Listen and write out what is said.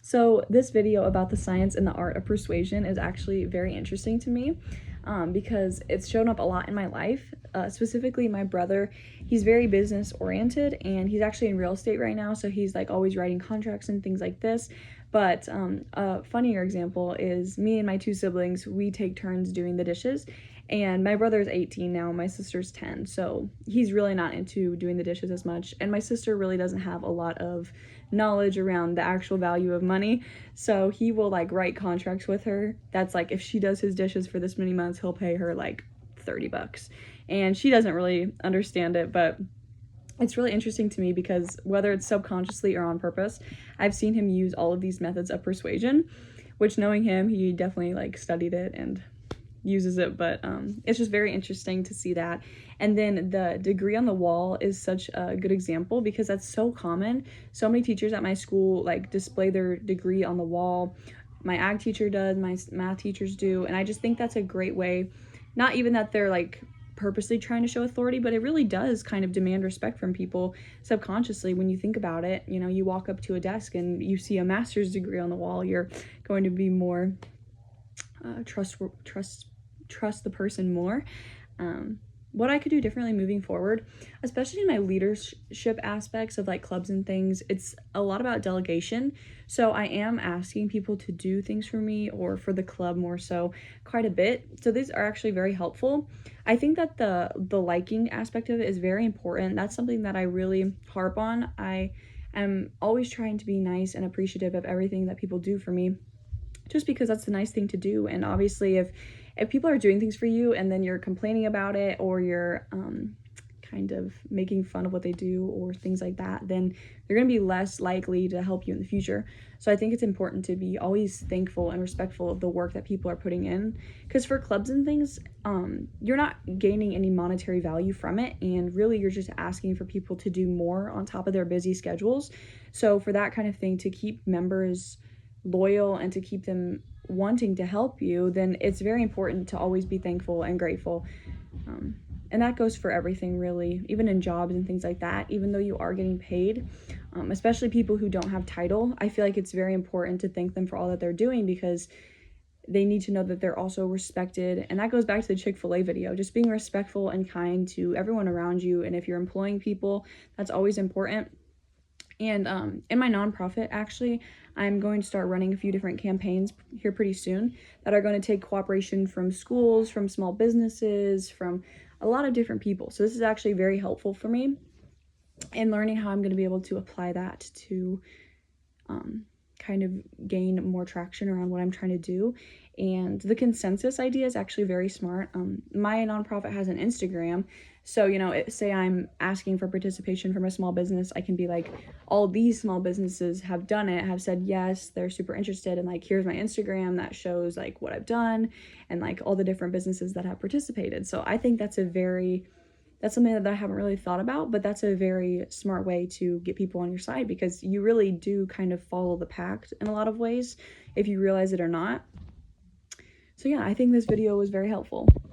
So this video about the science and the art of persuasion is actually very interesting to me because it's shown up a lot in my life. Specifically, my brother, he's very business oriented and he's actually in real estate right now. So he's like always writing contracts and things like this. But a funnier example is me and my two siblings, we take turns doing the dishes. And my brother's 18 now, my sister's 10, so he's really not into doing the dishes as much. And my sister really doesn't have a lot of knowledge around the actual value of money, so he will like write contracts with her that's like, if she does his dishes for this many months, he'll pay her like $30. And she doesn't really understand it, but it's really interesting to me because whether it's subconsciously or on purpose, I've seen him use all of these methods of persuasion, which, knowing him, he definitely like studied it and uses it. But it's just very interesting to see that. And then the degree on the wall is such a good example because that's so common. So many teachers at my school like display their degree on the wall. My ag teacher does, my math teachers do, and I just think that's a great way, not even that they're like purposely trying to show authority, but it really does kind of demand respect from people subconsciously. When you think about it, you know, you walk up to a desk and you see a master's degree on the wall, you're going to be more trust the person more. What I could do differently moving forward, especially in my leadership aspects of like clubs and things, it's a lot about delegation. So I am asking people to do things for me, or for the club more so, quite a bit. So these are actually very helpful. I think that the liking aspect of it is very important. That's something that I really harp on. I am always trying to be nice and appreciative of everything that people do for me, just because that's the nice thing to do. And obviously if people are doing things for you and then you're complaining about it, or you're kind of making fun of what they do or things like that, then they're going to be less likely to help you in the future. So I think it's important to be always thankful and respectful of the work that people are putting in, because for clubs and things, you're not gaining any monetary value from it, and really you're just asking for people to do more on top of their busy schedules. So for that kind of thing, to keep members loyal and to keep them wanting to help you, then it's very important to always be thankful and grateful. And that goes for everything, really, even in jobs and things like that. Even though you are getting paid, especially people who don't have title, I feel like it's very important to thank them for all that they're doing, because they need to know that they're also respected. And that goes back to the Chick-fil-A video, just being respectful and kind to everyone around you. And if you're employing people, that's always important. And in my nonprofit, actually, I'm going to start running a few different campaigns here pretty soon that are going to take cooperation from schools, from small businesses, from a lot of different people. So this is actually very helpful for me in learning how I'm going to be able to apply that to kind of gain more traction around what I'm trying to do. And the consensus idea is actually very smart. My nonprofit has an Instagram. So, you know, say I'm asking for participation from a small business, I can be like, all these small businesses have done it, have said yes, they're super interested, and like, here's my Instagram that shows like what I've done and like all the different businesses that have participated. So I think that's something that I haven't really thought about, but that's a very smart way to get people on your side, because you really do kind of follow the pack in a lot of ways, if you realize it or not. So yeah, I think this video was very helpful.